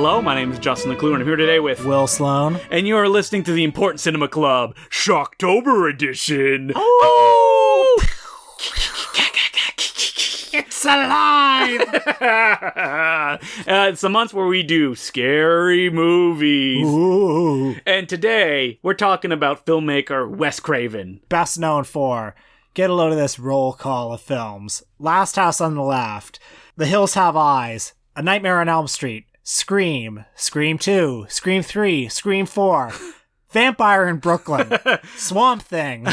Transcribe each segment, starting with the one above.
Hello, my name is Justin the Clue, and I'm here today with Will Sloan. And you are listening to the Important Cinema Club Shocktober edition. Oh! It's alive! It's the month where we do scary movies. Ooh. And today, we're talking about filmmaker Wes Craven. Best known for, get a load of this roll call of films. Last House on the Left, The Hills Have Eyes, A Nightmare on Elm Street, Scream, Scream 2, Scream 3, Scream 4, Vampire in Brooklyn, Swamp Thing,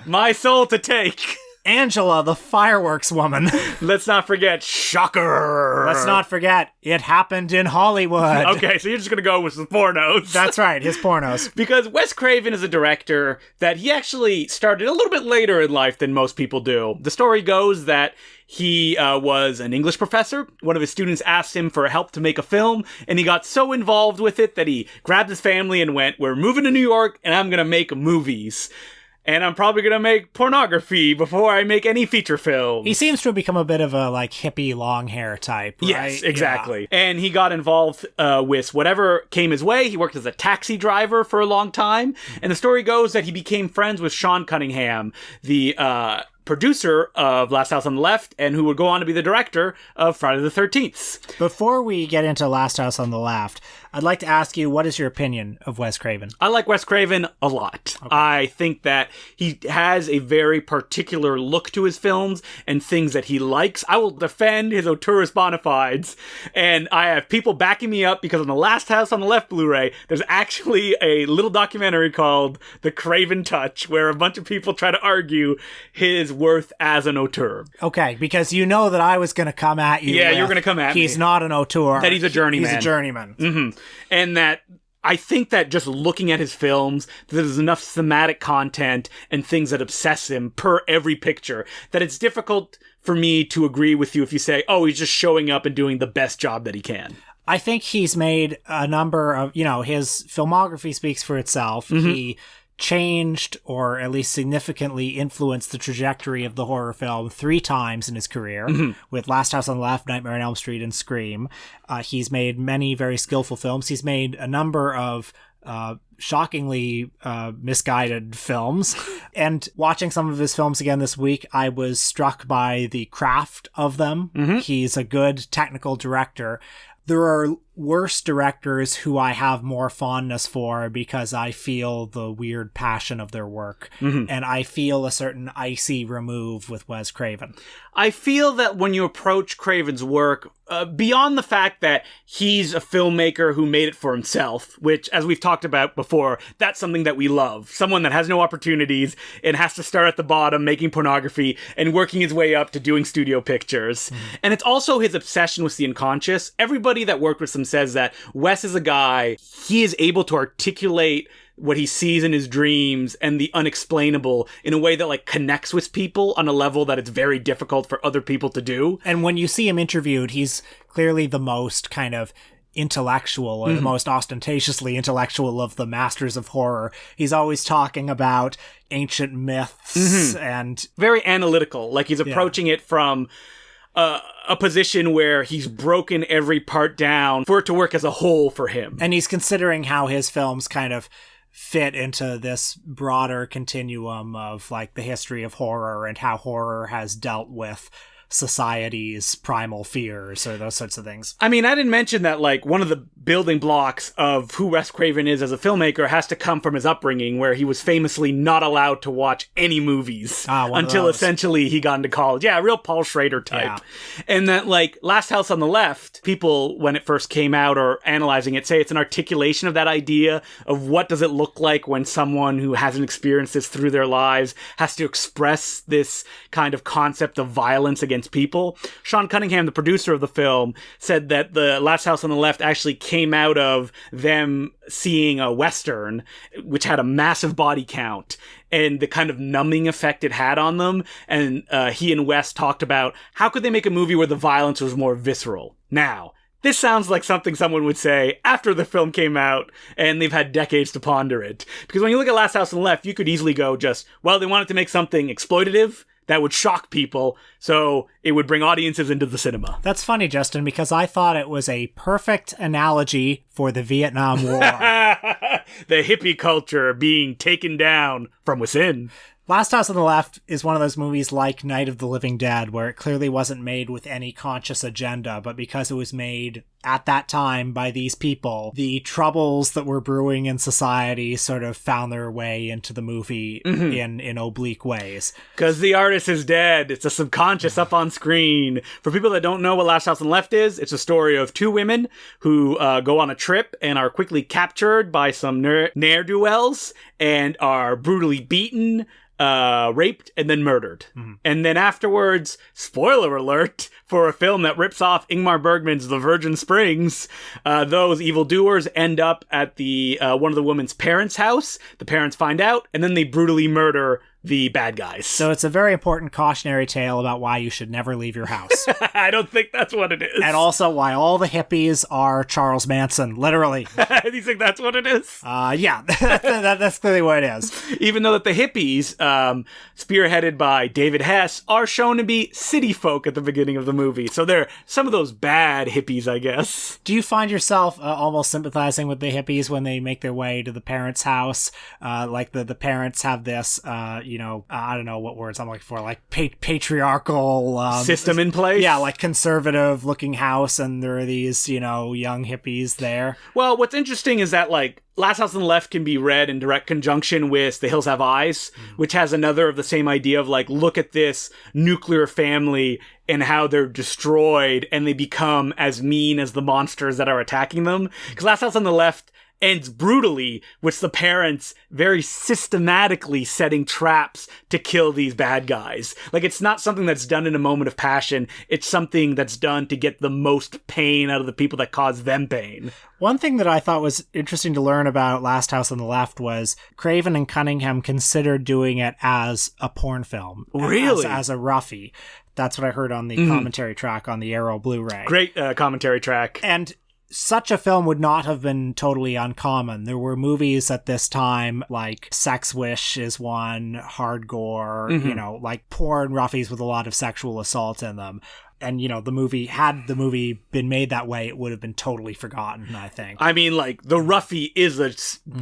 My Soul to Take, Angela, the Fireworks Woman. Let's not forget Shocker. Let's not forget, It Happened in Hollywood. Okay, so you're just going to go with some pornos. That's right, his pornos. Because Wes Craven is a director that he actually started a little bit later in life than most people do. The story goes that he was an English professor. One of his students asked him for help to make a film, and he got so involved with it that he grabbed his family and went, "We're moving to New York, and I'm going to make movies. And I'm probably going to make pornography before I make any feature films." He seems to have become a bit of a, hippie long hair type, right? Yes, exactly. Yeah. And he got involved with whatever came his way. He worked as a taxi driver for a long time. And the story goes that he became friends with Sean Cunningham, the producer of Last House on the Left, and who would go on to be the director of Friday the 13th. Before we get into Last House on the Left, I'd like to ask you, what is your opinion of Wes Craven? I like Wes Craven a lot. Okay. I think that he has a very particular look to his films and things that he likes. I will defend his auteurs bona fides, and I have people backing me up because on the Last House on the Left Blu-ray, there's actually a little documentary called The Craven Touch, where a bunch of people try to argue his worth as an auteur. Okay, because you know that I was going to come at you. Yeah, you're going to come at me. He's not an auteur. That he's a journeyman. He's a journeyman. Mm-hmm. And that I think that just looking at his films, there's enough thematic content and things that obsess him per every picture that it's difficult for me to agree with you if you say, oh, he's just showing up and doing the best job that he can. I think he's made a number of, his filmography speaks for itself. Mm-hmm. He changed or at least significantly influenced the trajectory of the horror film 3 times in his career, with Last House on the Left, Nightmare on Elm Street, and Scream. He's made many very skillful films. He's made a number of shockingly misguided films. And watching some of his films again this week, I was struck by the craft of them. Mm-hmm. He's a good technical director. There are worse directors who I have more fondness for because I feel the weird passion of their work. Mm-hmm. And I feel a certain icy remove with Wes Craven. I feel that when you approach Craven's work, beyond the fact that he's a filmmaker who made it for himself, which, as we've talked about before, that's something that we love. Someone that has no opportunities and has to start at the bottom making pornography and working his way up to doing studio pictures. Mm-hmm. And it's also his obsession with the unconscious. Everybody that worked with him says that Wes is a guy, he is able to articulate what he sees in his dreams and the unexplainable in a way that connects with people on a level that it's very difficult for other people to do. And when you see him interviewed, he's clearly the most kind of intellectual or the most ostentatiously intellectual of the masters of horror. He's always talking about ancient myths and very analytical. He's approaching it from a position where he's broken every part down for it to work as a whole for him. And he's considering how his films kind of fit into this broader continuum of the history of horror and how horror has dealt with society's primal fears or those sorts of things. I mean, I didn't mention that one of the building blocks of who Wes Craven is as a filmmaker has to come from his upbringing, where he was famously not allowed to watch any movies until essentially he got into college. Yeah, a real Paul Schrader type. Yeah. And that Last House on the Left, people when it first came out or analyzing it say it's an articulation of that idea of what does it look like when someone who hasn't experienced this through their lives has to express this kind of concept of violence against people. Sean Cunningham, the producer of the film, said that the Last House on the Left actually came out of them seeing a Western, which had a massive body count, and the kind of numbing effect it had on them. And he and Wes talked about how could they make a movie where the violence was more visceral. Now, this sounds like something someone would say after the film came out and they've had decades to ponder it. Because when you look at Last House on the Left, you could easily go they wanted to make something exploitative. that would shock people, so it would bring audiences into the cinema. That's funny, Justin, because I thought it was a perfect analogy for the Vietnam War. The hippie culture being taken down from within. Last House on the Left is one of those movies like Night of the Living Dead, where it clearly wasn't made with any conscious agenda, but because it was made at that time by these people, the troubles that were brewing in society sort of found their way into the movie in oblique ways. Because the artist is dead. It's a subconscious up on screen. For people that don't know what Last House on the Left is, it's a story of two women who go on a trip and are quickly captured by some ne'er-do-wells and are brutally beaten, raped, and then murdered. And then afterwards, spoiler alert, for a film that rips off Ingmar Bergman's The Virgin Springs, those evildoers end up at the one of the woman's parents' house. The parents find out, and then they brutally murder the bad guys. So it's a very important cautionary tale about why you should never leave your house. I don't think that's what it is. And also why all the hippies are Charles Manson, literally. You think that's what it is? Yeah, that's clearly what it is. Even though that the hippies, spearheaded by David Hess, are shown to be city folk at the beginning of the movie. So they're some of those bad hippies, I guess. Do you find yourself almost sympathizing with the hippies when they make their way to the parents' house? Like the parents have this, I don't know what words I'm looking for, like patriarchal system in place. Yeah, like conservative looking house, and there are these, young hippies there. Well, what's interesting is that, like, Last House on the Left can be read in direct conjunction with The Hills Have Eyes, which has another of the same idea of, like, look at this nuclear family and how they're destroyed and they become as mean as the monsters that are attacking them. Because Last House on the Left ends brutally with the parents very systematically setting traps to kill these bad guys. Like, it's not something that's done in a moment of passion. It's something that's done to get the most pain out of the people that cause them pain. One thing that I thought was interesting to learn about Last House on the Left was Craven and Cunningham considered doing it as a porn film. Really? As a roughie. That's what I heard on the commentary track on the Arrow Blu-ray. Great commentary track. And such a film would not have been totally uncommon. There were movies at this time, like Sex Wish is one, Hardgore, like porn roughies with a lot of sexual assault in them. And, the movie been made that way, it would have been totally forgotten, I think. I mean, like, the roughie is a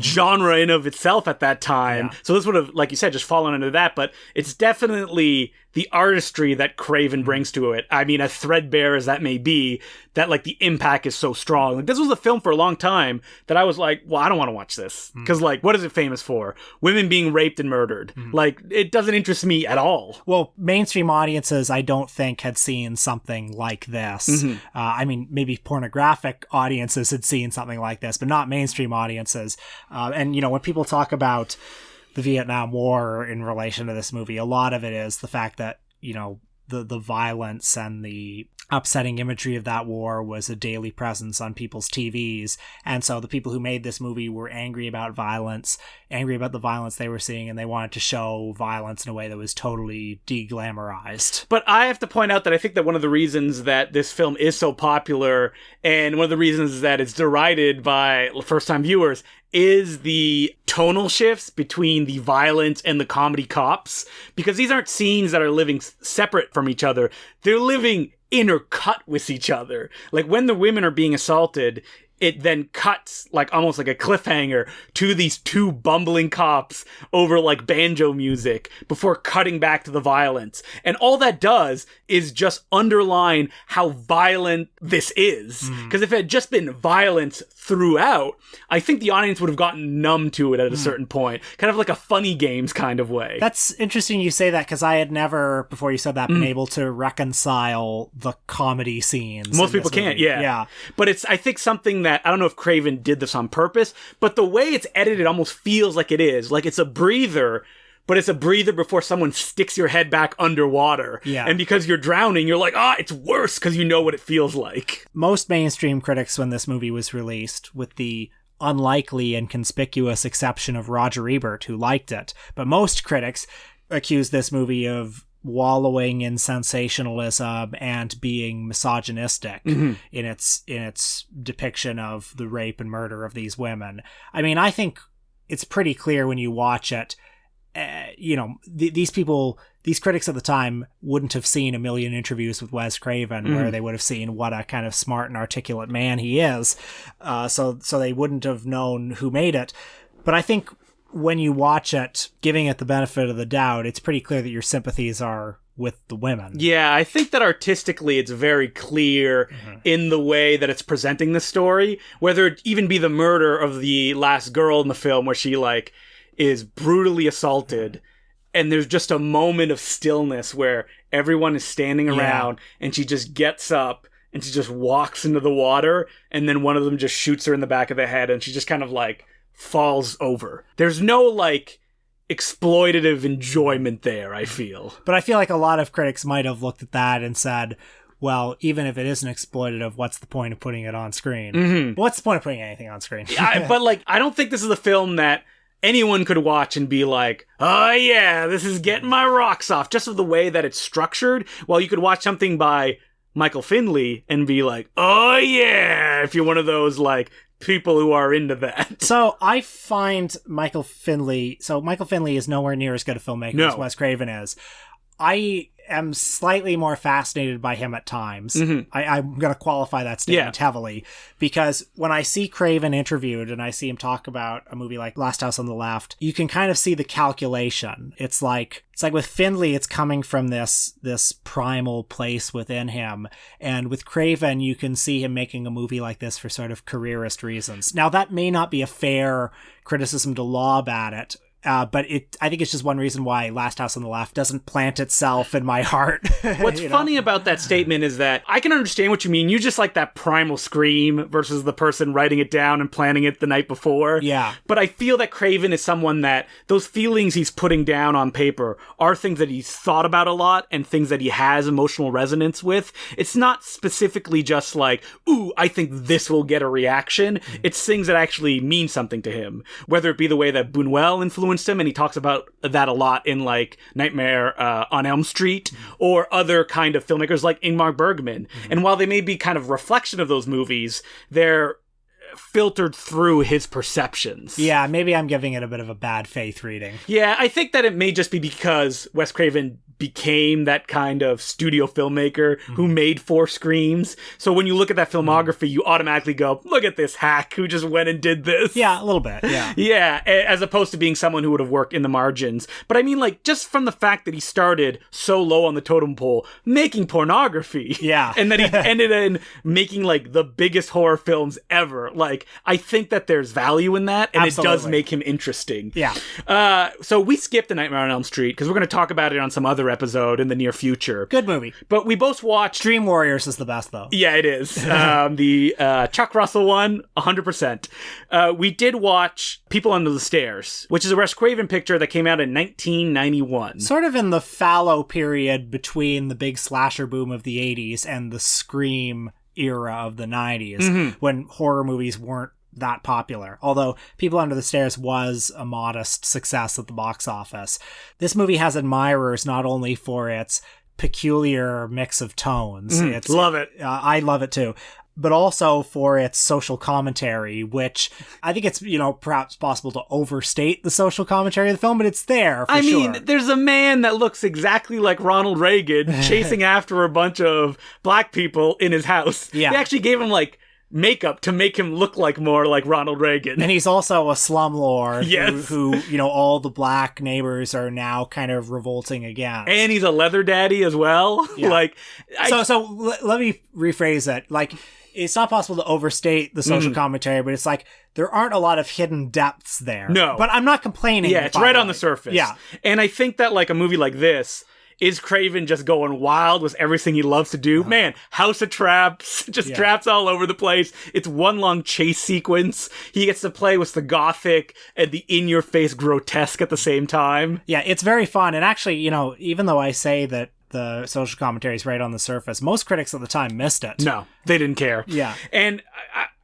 genre in of itself at that time. Yeah. So this would have, like you said, just fallen under that. But it's definitely the artistry that Craven brings to it. I mean, as threadbare as that may be, that, like, the impact is so strong. Like, this was a film for a long time that I was like, well, I don't want to watch this. Because, like, what is it famous for? Women being raped and murdered. Like, it doesn't interest me at all. Well, mainstream audiences, I don't think, had seen something like this. I mean, maybe pornographic audiences had seen something like this, but not mainstream audiences. And, when people talk about the Vietnam War in relation to this movie, a lot of it is the fact that, the violence and the upsetting imagery of that war was a daily presence on people's TVs. And so the people who made this movie were angry about the violence they were seeing, and they wanted to show violence in a way that was totally de-glamorized. But I have to point out that I think that one of the reasons that this film is so popular, and one of the reasons that it's derided by first-time viewers, is the tonal shifts between the violence and the comedy cops. Because these aren't scenes that are living separate from each other. They're living intercut with each other. Like, when the women are being assaulted, it then cuts, like, almost like a cliffhanger to these two bumbling cops over, like, banjo music before cutting back to the violence. And all that does is just underline how violent this is. Because if it had just been violence throughout, I think the audience would have gotten numb to it at a certain point. Kind of like a Funny Games kind of way. That's interesting you say that, because I had never, before you said that, been able to reconcile the comedy scenes. Most people can't, yeah. But it's, I think, something that, I don't know if Craven did this on purpose, but the way it's edited almost feels like it is. Like, it's a breather, but it's a breather before someone sticks your head back underwater. Yeah. And because you're drowning, you're like, it's worse, because you know what it feels like. Most mainstream critics, when this movie was released, with the unlikely and conspicuous exception of Roger Ebert, who liked it, but most critics accused this movie of wallowing in sensationalism and being misogynistic in its depiction of the rape and murder of these women. I mean, I think it's pretty clear when you watch it, these critics at the time wouldn't have seen a million interviews with Wes Craven where they would have seen what a kind of smart and articulate man he is. So they wouldn't have known who made it. But I think when you watch it, giving it the benefit of the doubt, it's pretty clear that your sympathies are with the women. Yeah, I think that artistically it's very clear in the way that it's presenting the story, whether it even be the murder of the last girl in the film where she like is brutally assaulted and there's just a moment of stillness where everyone is standing around and she just gets up and she just walks into the water and then one of them just shoots her in the back of the head and she just kind of like falls over. There's no like exploitative enjoyment there, I feel. But I feel like a lot of critics might have looked at that and said, well, even if it isn't exploitative, what's the point of putting it on screen? What's the point of putting anything on screen? But like, I don't think this is a film that anyone could watch and be like, oh yeah, this is getting my rocks off, just of the way that it's structured. While you could watch something by Michael Finley and be like, oh yeah, if you're one of those like people who are into that. So I find Michael Finley is nowhere near as good a filmmaker as Wes Craven is. I am slightly more fascinated by him at times. I'm going to qualify that statement heavily, because when I see Craven interviewed and I see him talk about a movie like Last House on the Left, you can kind of see the calculation. It's like with Finley, it's coming from this primal place within him. And with Craven, you can see him making a movie like this for sort of careerist reasons. Now, that may not be a fair criticism to lob at it, but I think it's just one reason why Last House on the Left doesn't plant itself in my heart. What's funny about that statement is that I can understand what you mean. You just like that primal scream versus the person writing it down and planning it the night before. Yeah. But I feel that Craven is someone that those feelings he's putting down on paper are things that he's thought about a lot and things that he has emotional resonance with. It's not specifically just like, ooh, I think this will get a reaction. It's things that actually mean something to him. Whether it be the way that Buñuel influenced him, and he talks about that a lot in like Nightmare on Elm Street, or other kind of filmmakers like Ingmar Bergman. And while they may be kind of reflection of those movies, they're filtered through his perceptions. Yeah, maybe I'm giving it a bit of a bad faith reading. Yeah, I think that it may just be because Wes Craven became that kind of studio filmmaker who made 4 Screams. So when you look at that filmography, you automatically go, look at this hack who just went and did this. Yeah, a little bit, yeah. Yeah, as opposed to being someone who would have worked in the margins. But I mean, like, just from the fact that he started so low on the totem pole, making pornography. Yeah. And that he ended in making, like, the biggest horror films ever. Like, I think that there's value in that, and Absolutely. It does make him interesting. Yeah. So we skipped The Nightmare on Elm Street, because we're going to talk about it on some other episode in the near future. Good movie. But we both watched... Dream Warriors is the best, though. Yeah, it is. The Chuck Russell one, 100%. We did watch People Under the Stairs, which is a Wes Craven picture that came out in 1991. Sort of in the fallow period between the big slasher boom of the 80s and the Scream era of the 90s, when horror movies weren't that popular. Although People Under the Stairs was a modest success at the box office. This movie has admirers not only for its peculiar mix of tones. Love it. I love it too. But also for its social commentary, which I think it's, perhaps possible to overstate the social commentary of the film, but it's there for sure. I mean, there's a man that looks exactly like Ronald Reagan chasing after a bunch of black people in his house. Yeah. They actually gave him, like, makeup to make him look like more like Ronald Reagan. And he's also a slumlord yes. who, all the black neighbors are now kind of revolting against. And he's a leather daddy as well. Yeah. So let me rephrase it. Like, it's not possible to overstate the social commentary, but it's like there aren't a lot of hidden depths there. No. But I'm not complaining. Yeah, it's right on the surface. Yeah. And I think that, like, a movie like this, is Craven just going wild with everything he loves to do? Man, House of Traps, traps all over the place. It's one long chase sequence. He gets to play with the gothic and the in-your-face grotesque at the same time. Yeah, it's very fun. And actually, even though I say that the social commentary is right on the surface, most critics at the time missed it. No, they didn't care. Yeah. And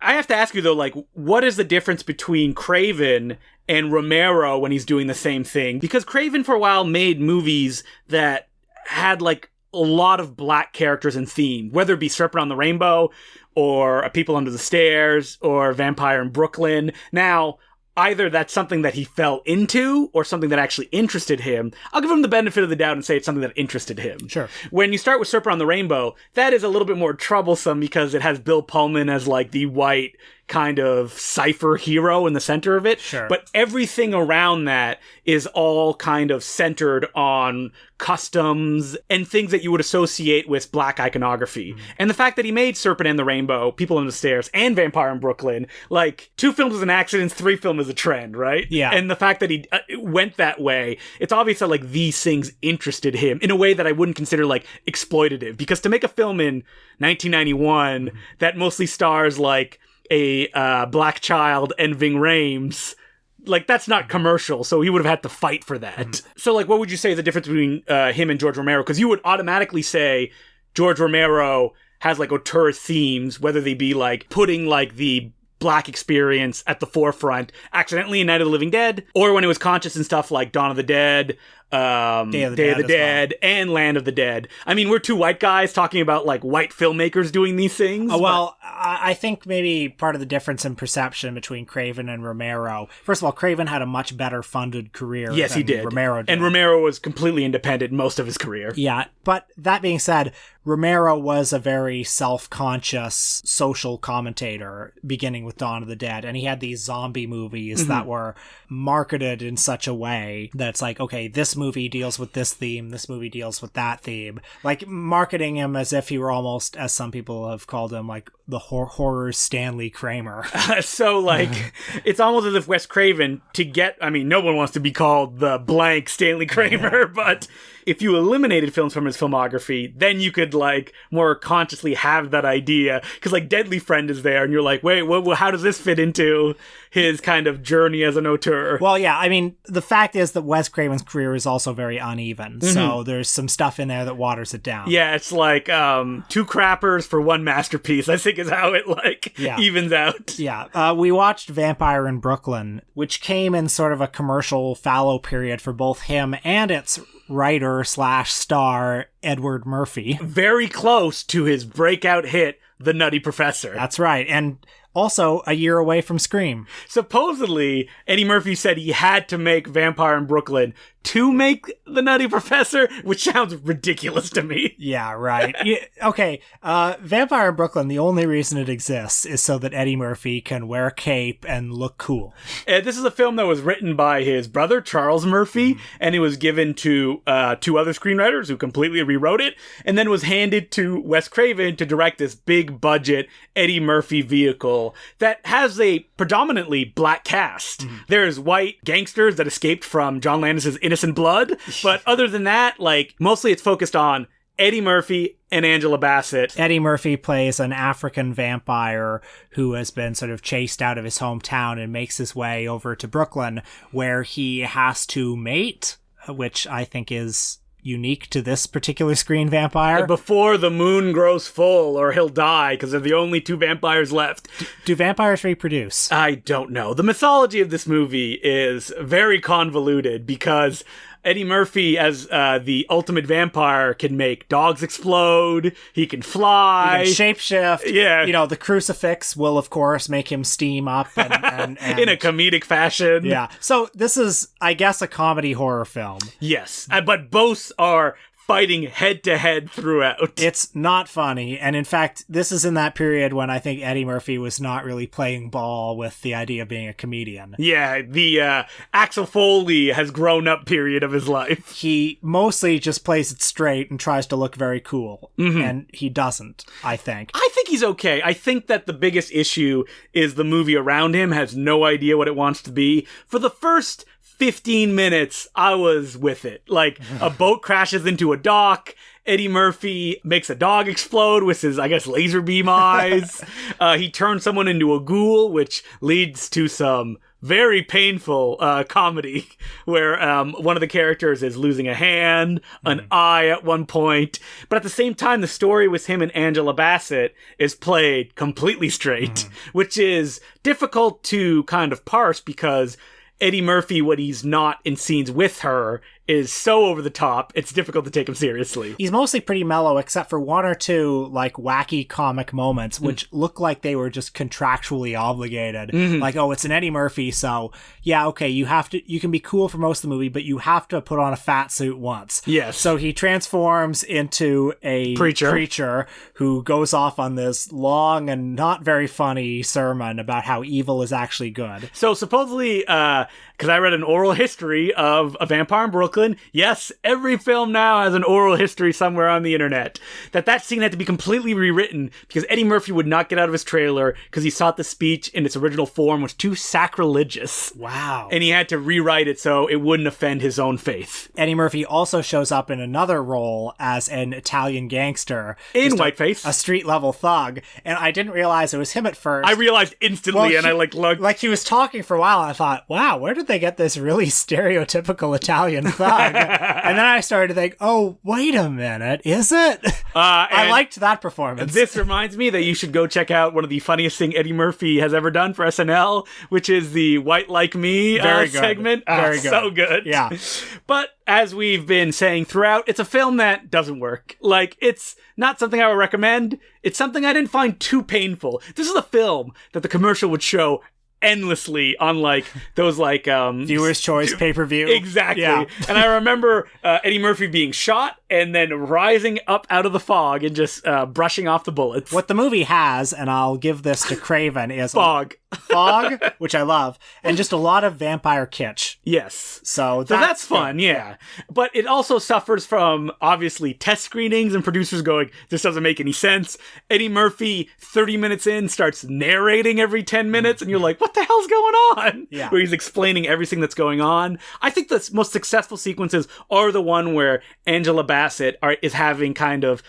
I have to ask you, though, like, what is the difference between Craven and Romero when he's doing the same thing? Because Craven, for a while, made movies that had, like, a lot of black characters and theme, whether it be Serpent on the Rainbow or People Under the Stairs or Vampire in Brooklyn. Now, either that's something that he fell into or something that actually interested him. I'll give him the benefit of the doubt and say it's something that interested him. Sure. When you start with Serpent on the Rainbow, that is a little bit more troublesome because it has Bill Pullman as like the white kind of cipher hero in the center of it. Sure. But everything around that is all kind of centered on customs and things that you would associate with black iconography. And the fact that he made Serpent and the Rainbow, People on the Stairs, and Vampire in Brooklyn, like 2 films is an accident, 3 films is a trend, right? Yeah. And the fact that he went that way, it's obvious that like these things interested him in a way that I wouldn't consider like exploitative. Because to make a film in 1991 that mostly stars like a black child and Ving Rhames, like that's not commercial, so he would have had to fight for that. So like what would you say is the difference between him and George Romero? Because you would automatically say George Romero has like auteur themes, whether they be like putting like the black experience at the forefront accidentally in Night of the Living Dead, or when it was conscious in stuff like Dawn of the Dead, Day of the Dead, and Land of the Dead. I mean, we're 2 white guys talking about like white filmmakers doing these things. Well, I think maybe part of the difference in perception between Craven and Romero, first of all, Craven had a much better funded career. Yes, he did. Romero did. And Romero was completely independent most of his career. Yeah, but that being said, Romero was a very self-conscious social commentator beginning with Dawn of the Dead, and he had these zombie movies that were marketed in such a way that it's like, okay, this movie deals with this theme, this movie deals with that theme. Like marketing him as if he were almost, as some people have called him, like the horror Stanley Kramer. So like, it's almost as if Wes Craven, no one wants to be called the blank Stanley Kramer, but if you eliminated films from his filmography, then you could like more consciously have that idea. Because like Deadly Friend is there and you're like, wait, how does this fit into his kind of journey as an auteur? Well, yeah, I mean, the fact is that Wes Craven's career is also very uneven. So there's some stuff in there that waters it down. Yeah, it's like 2 crappers for 1 masterpiece, I think is how it like evens out. Yeah, we watched Vampire in Brooklyn, which came in sort of a commercial fallow period for both him and its writer/star Edward Murphy. Very close to his breakout hit, The Nutty Professor. That's right. And also a year away from Scream. Supposedly, Eddie Murphy said he had to make Vampire in Brooklyn to make The Nutty Professor, which sounds ridiculous to me. Yeah, right. Okay, Vampire in Brooklyn, the only reason it exists is so that Eddie Murphy can wear a cape and look cool. This is a film that was written by his brother, Charles Murphy, and it was given to 2 other screenwriters who completely rewrote it, and then was handed to Wes Craven to direct this big-budget Eddie Murphy vehicle that has a predominantly black cast. There's white gangsters that escaped from John Landis's Innocent Blood, but other than that, like, mostly it's focused on Eddie Murphy and Angela Bassett. Eddie Murphy plays an African vampire who has been sort of chased out of his hometown and makes his way over to Brooklyn, where he has to mate, which I think is unique to this particular screen vampire. Before the moon grows full, or he'll die, because they're the only 2 vampires left. Do vampires reproduce? I don't know. The mythology of this movie is very convoluted, because Eddie Murphy, as the ultimate vampire, can make dogs explode. He can fly. He can shapeshift. Yeah. You know, the crucifix will, of course, make him steam up. And in a comedic fashion. Yeah. So this is, I guess, a comedy horror film. Yes. But both are fighting head-to-head throughout. It's not funny, and in fact, this is in that period when I think Eddie Murphy was not really playing ball with the idea of being a comedian. Yeah, the Axel Foley has grown up period of his life. He mostly just plays it straight and tries to look very cool, and he doesn't, I think. I think he's okay. I think that the biggest issue is the movie around him has no idea what it wants to be. For the first 15 minutes, I was with it. Like, a boat crashes into a dock. Eddie Murphy makes a dog explode with his, I guess, laser beam eyes. He turns someone into a ghoul, which leads to some very painful comedy where one of the characters is losing a hand, an eye at one point. But at the same time, the story with him and Angela Bassett is played completely straight, which is difficult to kind of parse because Eddie Murphy, when he's not in scenes with her, is so over the top, it's difficult to take him seriously. He's mostly pretty mellow, except for one or two, like, wacky comic moments, which look like they were just contractually obligated. Like, oh, it's an Eddie Murphy, so, yeah, okay, you can be cool for most of the movie, but you have to put on a fat suit once. Yes. So he transforms into a preacher who goes off on this long and not very funny sermon about how evil is actually good. So supposedly, because I read an oral history of A Vampire in Brooklyn. Yes, every film now has an oral history somewhere on the internet. That scene had to be completely rewritten because Eddie Murphy would not get out of his trailer because he thought the speech in its original form was too sacrilegious. Wow. And he had to rewrite it so it wouldn't offend his own faith. Eddie Murphy also shows up in another role as an Italian gangster. In whiteface. A street-level thug. And I didn't realize it was him at first. I realized instantly, and I looked. Like, he was talking for a while, and I thought, wow, where did they get this really stereotypical Italian thug? And then I started to think, oh, wait a minute, is it? I liked that performance. This reminds me that you should go check out one of the funniest thing Eddie Murphy has ever done for SNL, which is the White Like Me segment. Very good. So good. Yeah. But as we've been saying throughout, it's a film that doesn't work. Like, it's not something I would recommend. It's something I didn't find too painful. This is a film that the commercial would show endlessly on like those like viewers choice pay-per-view. Exactly. Yeah. And I remember Eddie Murphy being shot and then rising up out of the fog and just brushing off the bullets. What the movie has, and I'll give this to Craven, is fog, which I love, and just a lot of vampire kitsch. Yes. So that's fun, yeah. But it also suffers from, obviously, test screenings and producers going, this doesn't make any sense. Eddie Murphy, 30 minutes in, starts narrating every 10 minutes, and you're like, what the hell's going on? Yeah. Where he's explaining everything that's going on. I think the most successful sequences are the one where Angela Bassett is having kind of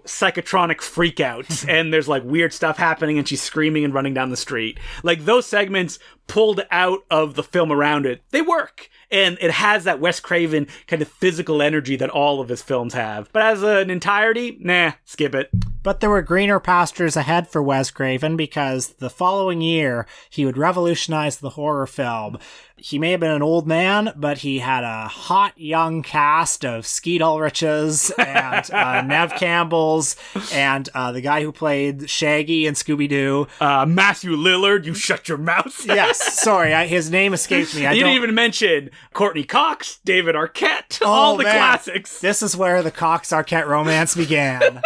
psychotronic freakouts and there's like weird stuff happening and she's screaming and running down the street. Like those segments pulled out of the film around it, they work. And it has that Wes Craven kind of physical energy that all of his films have. But as an entirety, skip it. But there were greener pastures ahead for Wes Craven because the following year, he would revolutionize the horror film. He may have been an old man, but he had a hot young cast of Skeet Ulriches and Nev Campbell's and the guy who played Shaggy and Scooby-Doo. Matthew Lillard, you shut your mouth. Yes, sorry, his name escaped me. You didn't even mention Courtney Cox, David Arquette, all the classics. This is where the Cox-Arquette romance began.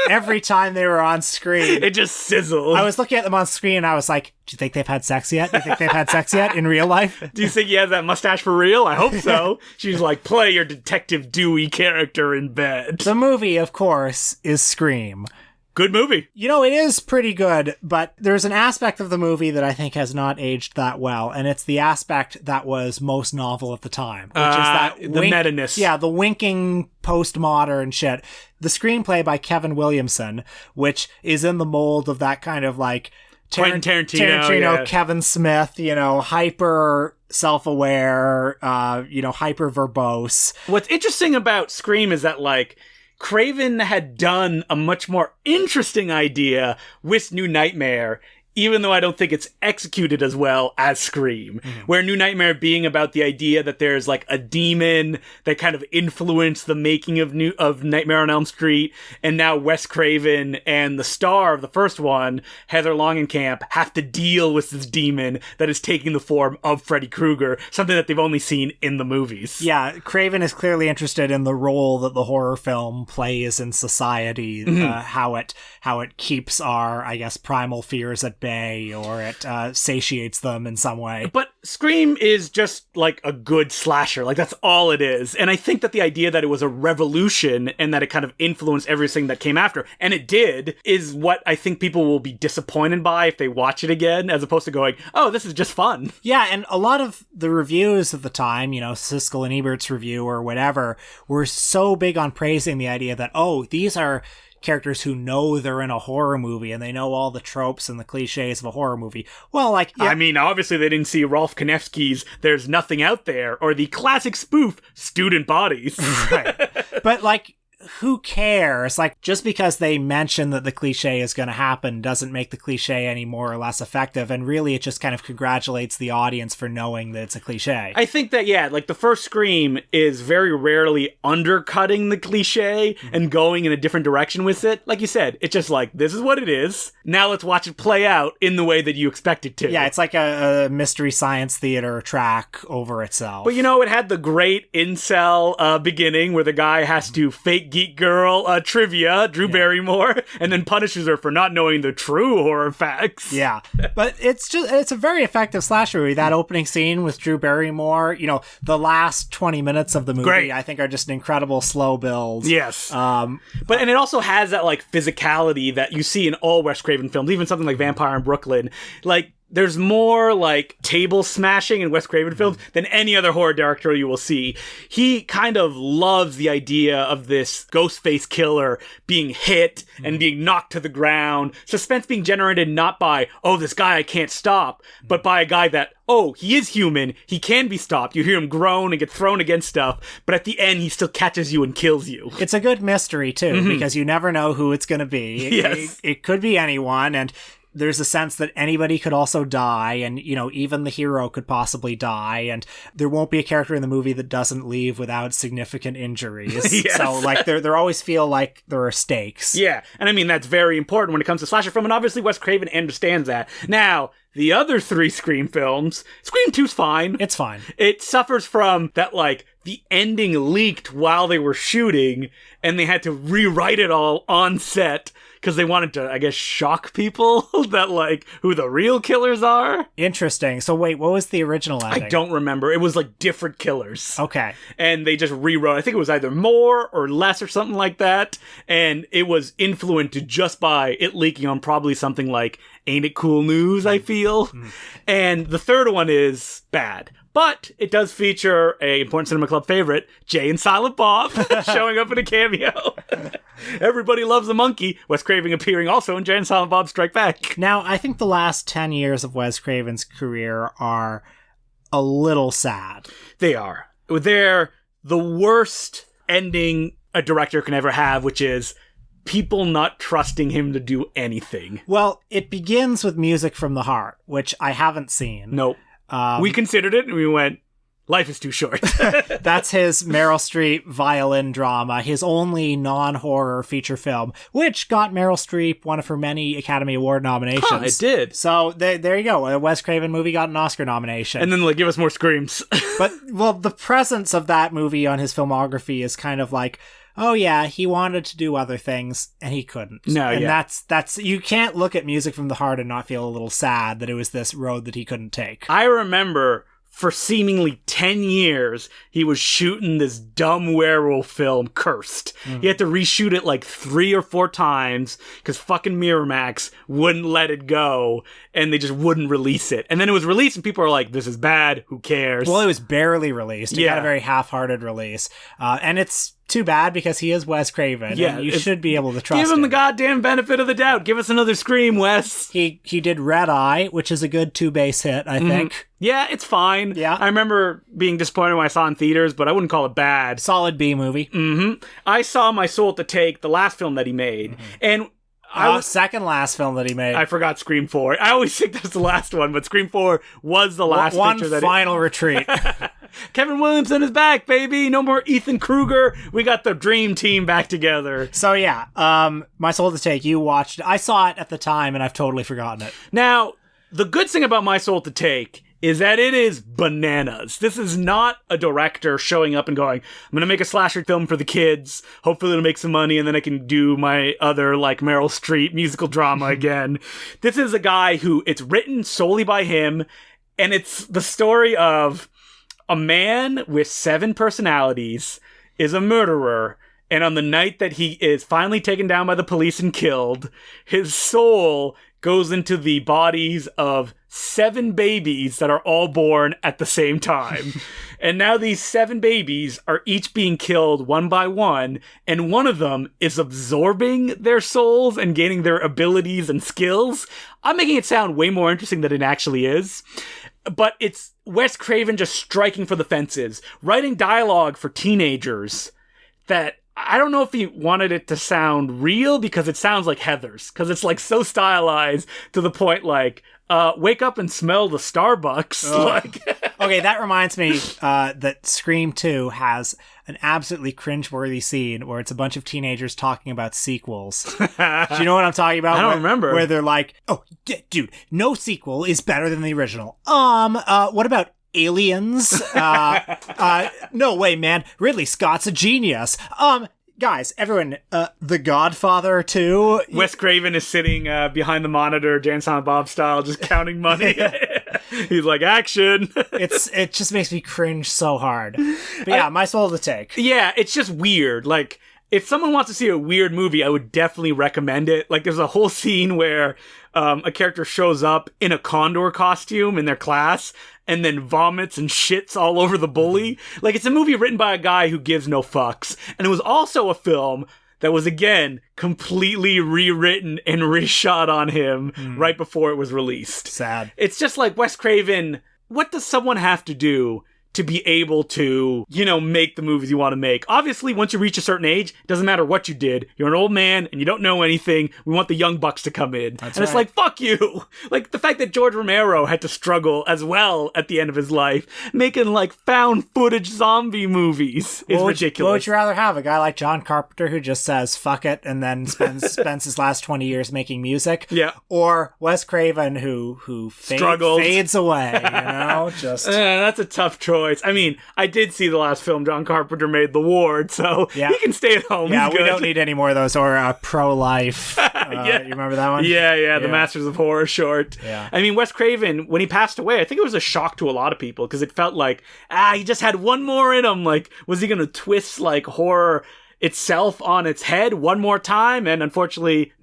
Every time they were on screen, it just sizzled. I was looking at them on screen and I was like, do you think they've had sex yet? Do you think they've had sex yet in real life? Do you think he has that mustache for real? I hope so. She's like, play your Detective Dewey character in bed. The movie, of course, is Scream. Good movie. You know, it is pretty good, but there's an aspect of the movie that I think has not aged that well, and it's the aspect that was most novel at the time, which is that the meta-ness. Yeah, the winking postmodern shit. The screenplay by Kevin Williamson, which is in the mold of that kind of like Quentin Tarantino, yeah. Kevin Smith, hyper self-aware, hyper verbose. What's interesting about Scream is that like Craven had done a much more interesting idea with New Nightmare, even though I don't think it's executed as well as Scream, where New Nightmare being about the idea that there's like a demon that kind of influenced the making of Nightmare on Elm Street, and now Wes Craven and the star of the first one, Heather Langenkamp, have to deal with this demon that is taking the form of Freddy Krueger, something that they've only seen in the movies. Yeah, Craven is clearly interested in the role that the horror film plays in society, how it keeps our, I guess, primal fears at bay, or it satiates them in some way. But Scream is just like a good slasher. Like, that's all it is. And I think that the idea that it was a revolution and that it kind of influenced everything that came after, and it did, is what I think people will be disappointed by if they watch it again, as opposed to going, oh, this is just fun. Yeah, and a lot of the reviews of the time, Siskel and Ebert's review or whatever, were so big on praising the idea that, oh, these are characters who know they're in a horror movie and they know all the tropes and the cliches of a horror movie. Well, like... Yeah. I mean, obviously they didn't see Rolf Konevsky's There's Nothing Out There or the classic spoof Student Bodies. Right. But, like, who cares? Like, just because they mention that the cliche is going to happen doesn't make the cliche any more or less effective. And really, it just kind of congratulates the audience for knowing that it's a cliche. I think that, yeah, like the first Scream is very rarely undercutting the cliche and going in a different direction with it. Like you said, it's just like, this is what it is. Now let's watch it play out in the way that you expect it to. Yeah, it's like a Mystery Science Theater track over itself. But, you know, it had the great incel beginning where the guy has to fake Geek Girl trivia, Drew Barrymore, and then punishes her for not knowing the true horror facts. Yeah, but it's a very effective slasher movie. That opening scene with Drew Barrymore, you know, the last 20 minutes of the movie, I think are just an incredible slow build. Yes. And it also has that, like, physicality that you see in all Wes Craven films, even something like Vampire in Brooklyn. Like, there's more, like, table smashing in Wes Craven films than any other horror director you will see. He kind of loves the idea of this ghost face killer being hit and being knocked to the ground. Suspense being generated not by, oh, this guy I can't stop, but by a guy that, oh, he is human, he can be stopped. You hear him groan and get thrown against stuff, but at the end, he still catches you and kills you. It's a good mystery, too, because you never know who it's going to be. Yes. It could be anyone, and there's a sense that anybody could also die, and, you know, even the hero could possibly die, and there won't be a character in the movie that doesn't leave without significant injuries. Yes. So, like, there always feel like there are stakes. Yeah, and I mean, that's very important when it comes to slasher film, and obviously Wes Craven understands that. Now, the other three Scream films, Scream 2's fine. It's fine. It suffers from that, like, the ending leaked while they were shooting, and they had to rewrite it all on set, because they wanted to, I guess, shock people that, like, who the real killers are. Interesting. So wait, what was the original ending? I don't remember. It was, like, different killers. Okay. And they just rewrote. I think it was either more or less or something like that. And it was influenced just by it leaking on probably something like Ain't It Cool News, I feel. And the third one is bad. But it does feature a Important Cinema Club favorite, Jay and Silent Bob, showing up in a cameo. Everybody loves a monkey. Wes Craven appearing also in Jay and Silent Bob Strike Back. Now, I think the last 10 years of Wes Craven's career are a little sad. They are. They're the worst ending a director can ever have, which is people not trusting him to do anything. Well, it begins with Music from the Heart, which I haven't seen. Nope. We considered it and we went, life is too short. That's his Meryl Streep violin drama, his only non-horror feature film, which got Meryl Streep one of her many Academy Award nominations. Huh, it did. So there you go. A Wes Craven movie got an Oscar nomination. And then, like, give us more Screams. But, well, the presence of that movie on his filmography is kind of like, oh yeah, he wanted to do other things and he couldn't. No, and yeah. that's you can't look at Music from the Heart and not feel a little sad that it was this road that he couldn't take. I remember for seemingly 10 years, he was shooting this dumb werewolf film, Cursed. He had to reshoot it like 3 or 4 times because fucking Miramax wouldn't let it go and they just wouldn't release it. And then it was released and people are like, this is bad, who cares? Well, it was barely released. It got a very half-hearted release. And it's too bad because he is Wes Craven. Yeah, and you should be able to trust him. Give him the goddamn benefit of the doubt. Give us another Scream, Wes. He did Red Eye, which is a good 2-base hit, I think. Yeah, it's fine. Yeah. I remember being disappointed when I saw it in theaters, but I wouldn't call it bad. Solid B movie. I saw My Soul at the Take, the last film that he made, and second last film that he made. I forgot Scream 4. I always think that's the last one, but Scream 4 was the last picture that final retreat. Kevin Williamson is back, baby. No more Ethan Kruger. We got the dream team back together. So yeah, My Soul to Take, you watched it. I saw it at the time and I've totally forgotten it. Now, the good thing about My Soul to Take is that it is bananas. This is not a director showing up and going, I'm going to make a slasher film for the kids. Hopefully it'll make some money and then I can do my other, like, Meryl Streep musical drama again. This is a guy who, it's written solely by him, and it's the story of a man with 7 personalities is a murderer, and on the night that he is finally taken down by the police and killed, his soul goes into the bodies of 7 babies that are all born at the same time. And now these 7 babies are each being killed one by one, and one of them is absorbing their souls and gaining their abilities and skills. I'm making it sound way more interesting than it actually is. But it's Wes Craven just striking for the fences, writing dialogue for teenagers that I don't know if he wanted it to sound real because it sounds like Heathers, because it's like so stylized to the point like, wake up and smell the Starbucks. Okay, that reminds me that Scream 2 has an absolutely cringeworthy scene where it's a bunch of teenagers talking about sequels. Do you know what I'm talking about? I don't remember. Where they're like, oh, dude, no sequel is better than the original. What about Aliens? No way, man. Ridley Scott's a genius. Guys, everyone, The Godfather 2. Wes Craven is sitting behind the monitor, Dan Silent Bob style, just counting money. He's like, action. It just makes me cringe so hard. But yeah, my soul to take. Yeah, it's just weird. Like, if someone wants to see a weird movie, I would definitely recommend it. Like, there's a whole scene where a character shows up in a condor costume in their class and then vomits and shits all over the bully. Like, it's a movie written by a guy who gives no fucks. And it was also a film that was, again, completely rewritten and reshot on him right before it was released. Sad. It's just like Wes Craven, what does someone have to do to be able to, make the movies you want to make? Obviously, once you reach a certain age, it doesn't matter what you did. You're an old man and you don't know anything. We want the young bucks to come in. That's and it's like, fuck you. Like, the fact that George Romero had to struggle as well at the end of his life, making, like, found footage zombie movies is ridiculous. What would you rather have? A guy like John Carpenter who just says, fuck it, and then spends his last 20 years making music? Yeah. Or Wes Craven who fades away, Just... that's a tough choice. I mean, I did see the last film John Carpenter made, The Ward, so he can stay at home. Yeah, we don't need any more of those, or Pro-Life. You remember that one? Yeah, the Masters of Horror short. Yeah. I mean, Wes Craven, when he passed away, I think it was a shock to a lot of people, because it felt like, he just had one more in him. Like, was he going to twist, like, horror itself on its head one more time? And unfortunately,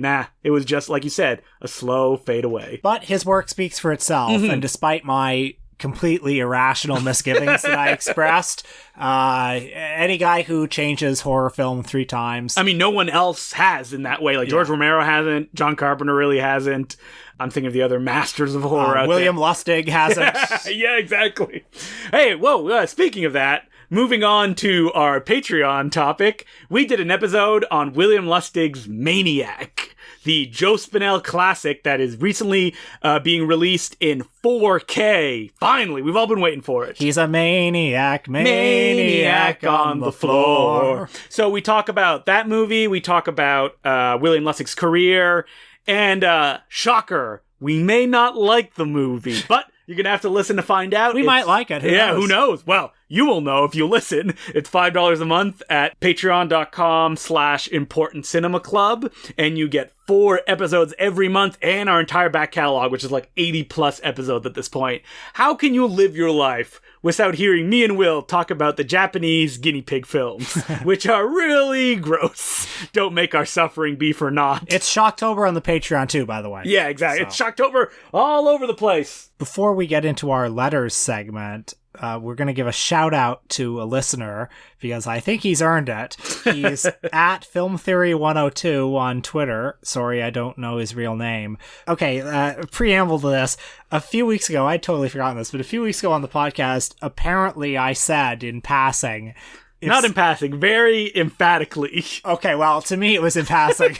it was just, like you said, a slow fade away. But his work speaks for itself, and despite my completely irrational misgivings that I expressed, any guy who changes horror film 3 times. I mean, no one else has in that way. Like, George Romero hasn't. John Carpenter really hasn't. I'm thinking of the other masters of horror out William Lustig hasn't. Yeah, exactly. Hey, whoa, speaking of that, moving on to our Patreon topic, we did an episode on William Lustig's Maniac, the Joe Spinell classic that is recently being released in 4K. Finally, we've all been waiting for it. He's a maniac on the floor. So we talk about that movie, we talk about William Lustig's career, and shocker, we may not like the movie, but you're going to have to listen to find out. We might like it. Who knows? Well, you will know if you listen. It's $5 a month at patreon.com/importantcinemaclub, and you get 4 episodes every month and our entire back catalog, which is like 80 plus episodes at this point. How can you live your life without hearing me and Will talk about the Japanese guinea pig films, which are really gross? Don't make our suffering be for naught. It's Shocktober on the Patreon too, by the way. Yeah, exactly. So. It's Shocktober all over the place. Before we get into our letters segment, we're going to give a shout out to a listener because I think he's earned it. He's at FilmTheory102 on Twitter. Sorry, I don't know his real name. Okay, preamble to this. A few weeks ago, I'd totally forgotten this, but a few weeks ago on the podcast, apparently I said in passing... Not in passing, very emphatically. Okay, well, to me it was in passing.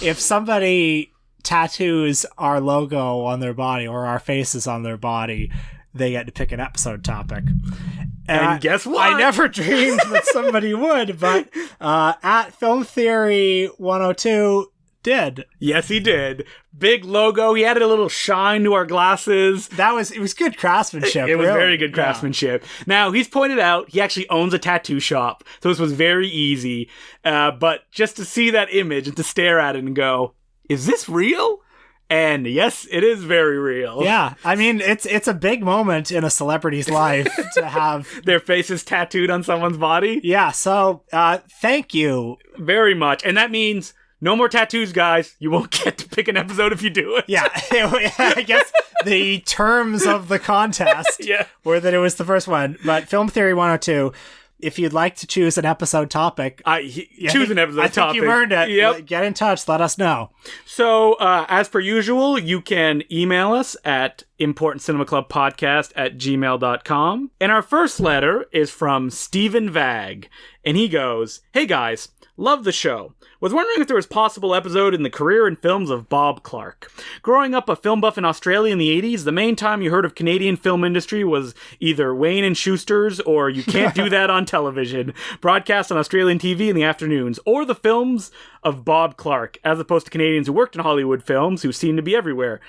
If somebody tattoos our logo on their body or our faces on their body, they get to pick an episode topic. And guess what? I never dreamed that somebody would, but at Film Theory 102 did. Yes, he did. Big logo. He added a little shine to our glasses. It was good craftsmanship. It was very good craftsmanship. Yeah. Now, he's pointed out he actually owns a tattoo shop, so this was very easy. But just to see that image and to stare at it and go, is this real? And yes, it is very real. Yeah, I mean, it's a big moment in a celebrity's life to have their faces tattooed on someone's body. Yeah, so thank you. Very much. And that means no more tattoos, guys. You won't get to pick an episode if you do it. Yeah, I guess the terms of the contest were that it was the first one. But Film Theory 102, if you'd like to choose an episode topic, choose an episode topic. I think you've earned it. Yep. Get in touch. Let us know. So, as per usual, you can email us at importantcinemaclubpodcast@gmail.com. And our first letter is from Stephen Vag. And he goes, "Hey guys, love the show. Was wondering if there was a possible episode in the career and films of Bob Clark. Growing up a film buff in Australia in the 80s, the main time you heard of Canadian film industry was either Wayne and Schuster's or You Can't Do That on Television, broadcast on Australian TV in the afternoons, or the films of Bob Clark, as opposed to Canadians who worked in Hollywood films who seem to be everywhere.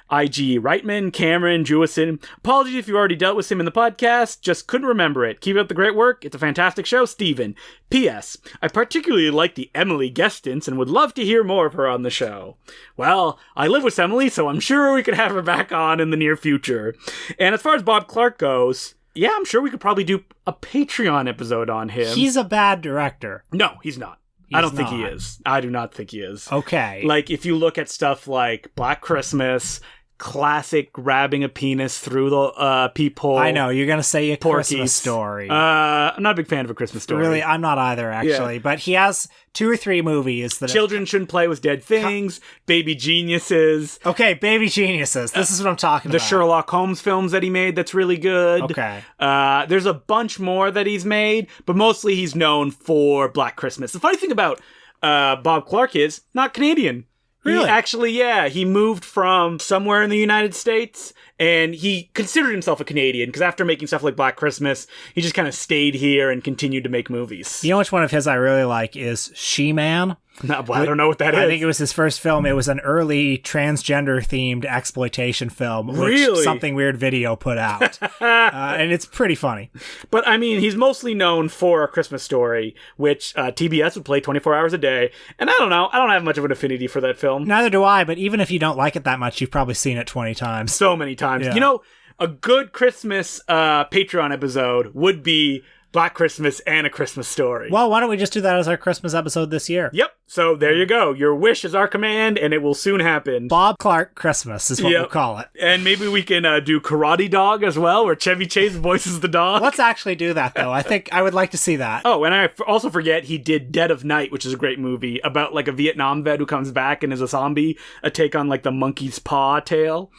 I.G. Reitman, Cameron, Jewison. Apologies if you already dealt with him in the podcast, just couldn't remember it. Keep up the great work. It's a fantastic show, Steven. P.S. I particularly like the Emily guest stints and would love to hear more of her on the show. Well, I live with Emily, so I'm sure we could have her back on in the near future. And as far as Bob Clark goes, yeah, I'm sure we could probably do a Patreon episode on him. He's a bad director. No, he's not. I don't think he is. I do not think he is. Okay. Like, if you look at stuff like Black Christmas, classic grabbing a penis through the peephole. I know, you're going to say A Porky's. Christmas Story. I'm not a big fan of A Christmas Story. Really, I'm not either, actually. Yeah. But he has 2 or 3 movies that Children Shouldn't Play with Dead Things, Baby Geniuses. Okay, Baby Geniuses. This is what I'm talking the about. The Sherlock Holmes films that he made, that's really good. Okay. There's a bunch more that he's made, but mostly he's known for Black Christmas. The funny thing about Bob Clark is not Canadian. Really? He moved from somewhere in the United States, and he considered himself a Canadian, because after making stuff like Black Christmas, he just kind of stayed here and continued to make movies. You know which one of his I really like is She-Man? No, I don't know what that is. I think it was his first film. It was an early transgender-themed exploitation film, which Really? Something Weird Video put out. And it's pretty funny. But, I mean, he's mostly known for A Christmas Story, which TBS would play 24 hours a day. And I don't know. I don't have much of an affinity for that film. Neither do I, but even if you don't like it that much, you've probably seen it 20 times. So many times. Yeah. You know, a good Christmas Patreon episode would be Black Christmas and A Christmas Story. Well, why don't we just do that as our Christmas episode this year? Yep. So there you go. Your wish is our command, and it will soon happen. Bob Clark Christmas is what we'll call it. And maybe we can do Karate Dog as well, where Chevy Chase voices the dog. Let's actually do that, though. I think I would like to see that. Oh, and I also forget he did Dead of Night, which is a great movie about like a Vietnam vet who comes back and is a zombie, a take on like the monkey's paw tale.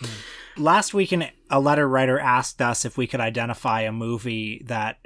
Last week, a letter writer asked us if we could identify a movie that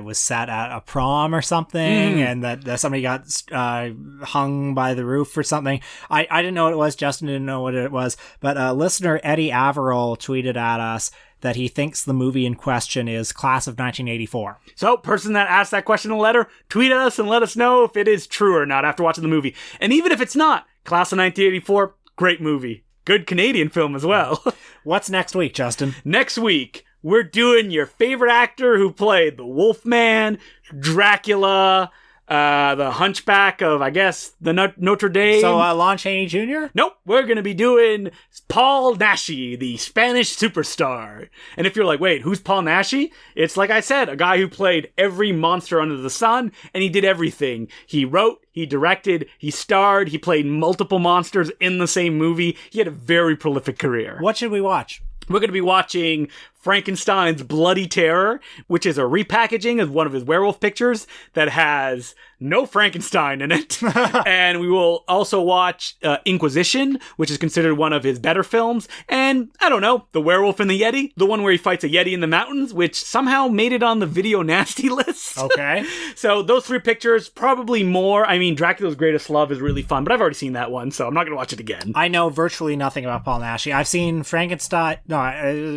was set at a prom or something, and that somebody got hung by the roof or something. I didn't know what it was. Justin didn't know what it was. But listener Eddie Averill tweeted at us that he thinks the movie in question is Class of 1984. So, person that asked that question in a letter, tweet us and let us know if it is true or not after watching the movie. And even if it's not, Class of 1984, great movie. Good Canadian film as well. What's next week, Justin? Next week, we're doing your favorite actor who played the Wolfman, Dracula, the Hunchback of, I guess, the Notre Dame. So, Lon Chaney Jr.? Nope. We're going to be doing Paul Naschy, the Spanish superstar. And if you're like, wait, who's Paul Naschy? It's, like I said, a guy who played every monster under the sun, and he did everything. He wrote, he directed, he starred, he played multiple monsters in the same movie. He had a very prolific career. What should we watch? We're going to be watching Frankenstein's Bloody Terror, which is a repackaging of one of his werewolf pictures that has no Frankenstein in it. And we will also watch Inquisition, which is considered one of his better films. And, I don't know, The Werewolf and the Yeti, the one where he fights a Yeti in the mountains, which somehow made it on the Video Nasty list. Okay. So those 3 pictures, probably more. I mean, Dracula's Greatest Love is really fun, but I've already seen that one, so I'm not going to watch it again. I know virtually nothing about Paul Naschy. I've seen Frankenstein. No,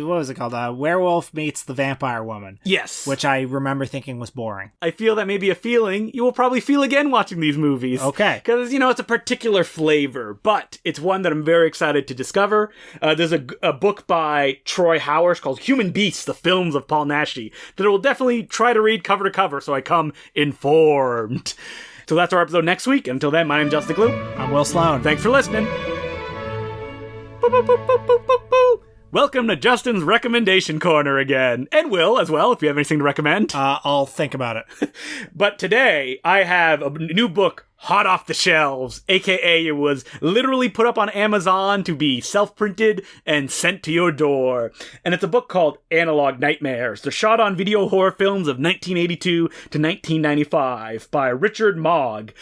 what was it called? Werewolf Meets the Vampire Woman. Yes. Which I remember thinking was boring. I feel that may be a feeling you will probably feel again watching these movies. Okay. Because, it's a particular flavor, but it's one that I'm very excited to discover. There's a book by Troy Howard called Human Beasts, the Films of Paul Naschy, that I will definitely try to read cover to cover so I come informed. So that's our episode next week. Until then, my name's Justin Kloop. I'm Will Sloan. Thanks for listening. Boop, boop, boop, boop, boop, boop. Welcome to Justin's Recommendation Corner again. And Will, as well, if you have anything to recommend. I'll think about it. But today, I have a new book hot off the shelves, aka it was literally put up on Amazon to be self-printed and sent to your door. And it's a book called Analog Nightmares, the shot-on-video horror films of 1982 to 1995 by Richard Mogg,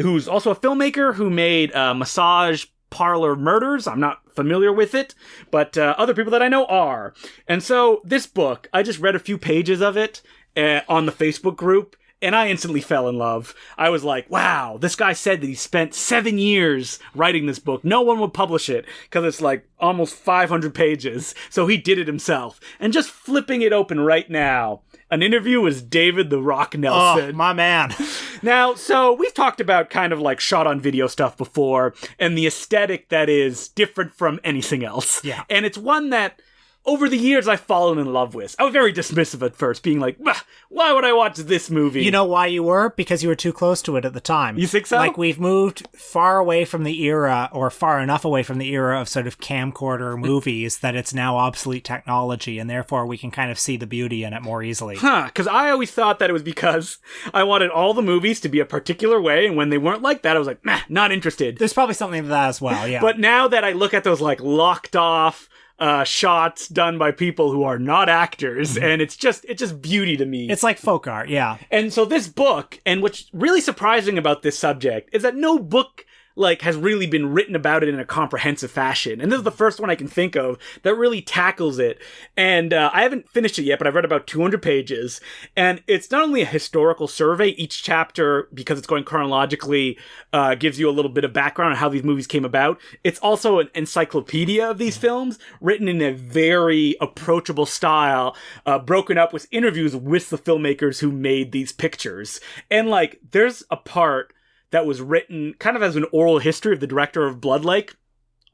who's also a filmmaker who made Massage Parlor Murders. I'm not familiar with it, but other people that I know are. And so this book, I just read a few pages of it on the Facebook group, and I instantly fell in love. I was like, wow, this guy said that he spent 7 years writing this book. No one would publish it because it's like almost 500 pages. So he did it himself. And just flipping it open right now, an interview with David the Rock Nelson. Oh, my man. Now, so we've talked about kind of like shot on video stuff before and the aesthetic that is different from anything else. Yeah. And it's one that over the years I've fallen in love with. I was very dismissive at first, being like, why would I watch this movie? You know why you were? Because you were too close to it at the time. You think so? Like, we've moved far away from the era, or far enough away from the era of sort of camcorder movies that it's now obsolete technology, and therefore we can kind of see the beauty in it more easily. Because I always thought that it was because I wanted all the movies to be a particular way, and when they weren't like that, I was like, not interested. There's probably something to that as well, yeah. But now that I look at those, like, locked off shots done by people who are not actors, and it's just beauty to me. It's like folk art, yeah. And so this book, and what's really surprising about this subject, is that no book like has really been written about it in a comprehensive fashion. And this is the first one I can think of that really tackles it. And I haven't finished it yet, but I've read about 200 pages. And it's not only a historical survey, each chapter, because it's going chronologically, gives you a little bit of background on how these movies came about. It's also an encyclopedia of these films, written in a very approachable style, broken up with interviews with the filmmakers who made these pictures. And like, there's a part that was written kind of as an oral history of the director of Blood Lake.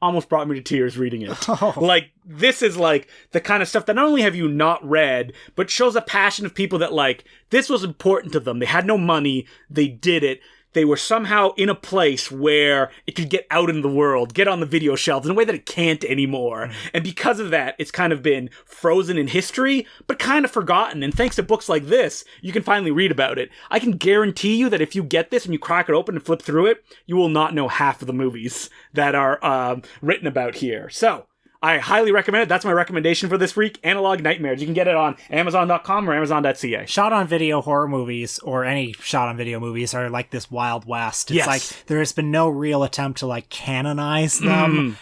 Almost brought me to tears reading it. Oh. Like, this is like the kind of stuff that not only have you not read, but shows a passion of people that like, this was important to them. They had no money. They did it. They were somehow in a place where it could get out in the world, get on the video shelves in a way that it can't anymore. And because of that, it's kind of been frozen in history, but kind of forgotten. And thanks to books like this, you can finally read about it. I can guarantee you that if you get this and you crack it open and flip through it, you will not know half of the movies that are written about here. So I highly recommend it. That's my recommendation for this week, Analog Nightmares. You can get it on Amazon.com or Amazon.ca. Shot-on-video horror movies, or any shot-on-video movies, are like this Wild West. It's like there has been no real attempt to like canonize them.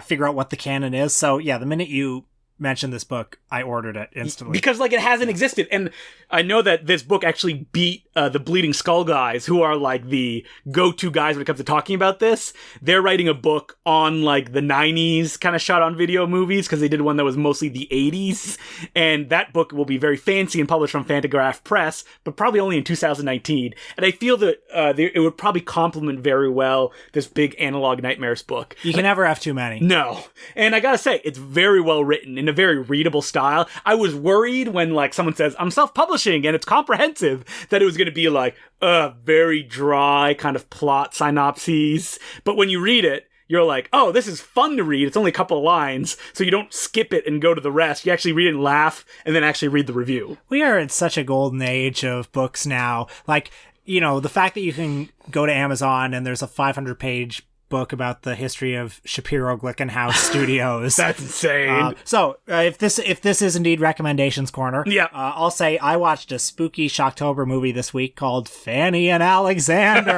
Figure out what the canon is. So yeah, the minute you mentioned this book, I ordered it instantly. Because like it hasn't existed. And I know that this book actually beat the Bleeding Skull guys, who are like the go-to guys when it comes to talking about this. They're writing a book on like the 90s kind of shot on video movies, because they did one that was mostly the 80s. And that book will be very fancy and published from Fantagraph Press, but probably only in 2019. And I feel that it would probably complement very well this big Analog Nightmares book. You can never have too many. No. And I gotta say, it's very well written in a very readable style. I was worried when like someone says, I'm self-publishing and it's comprehensive, that it was going to be like very dry kind of plot synopses. But when you read it, you're like, oh, this is fun to read. It's only a couple of lines, so you don't skip it and go to the rest. You actually read it and laugh, and then actually read the review. We are in such a golden age of books now. Like, you know, the fact that you can go to Amazon and there's a 500-page book about the history of Shapiro Glickenhaus Studios. That's insane. So if this is indeed Recommendations Corner, I'll say I watched a spooky Shocktober movie this week called Fanny and Alexander.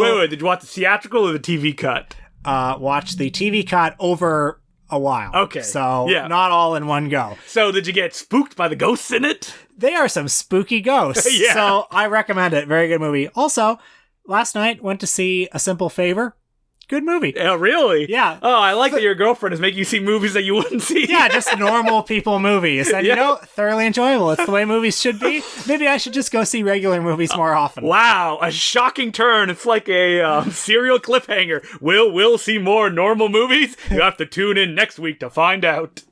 Wait, did you watch the theatrical or the TV cut? Watch the TV cut over a while. Okay. So not all in one go. So did you get spooked by the ghosts in it? They are some spooky ghosts. Yeah. So I recommend it. Very good movie. Also, last night went to see A Simple Favor. Good movie. Oh, really? Yeah. Oh, I like that your girlfriend is making you see movies that you wouldn't see. Yeah, just normal people movies. And, you know, thoroughly enjoyable. It's the way movies should be. Maybe I should just go see regular movies more often. Wow, a shocking turn. It's like a serial cliffhanger. We'll see more normal movies? You have to tune in next week to find out.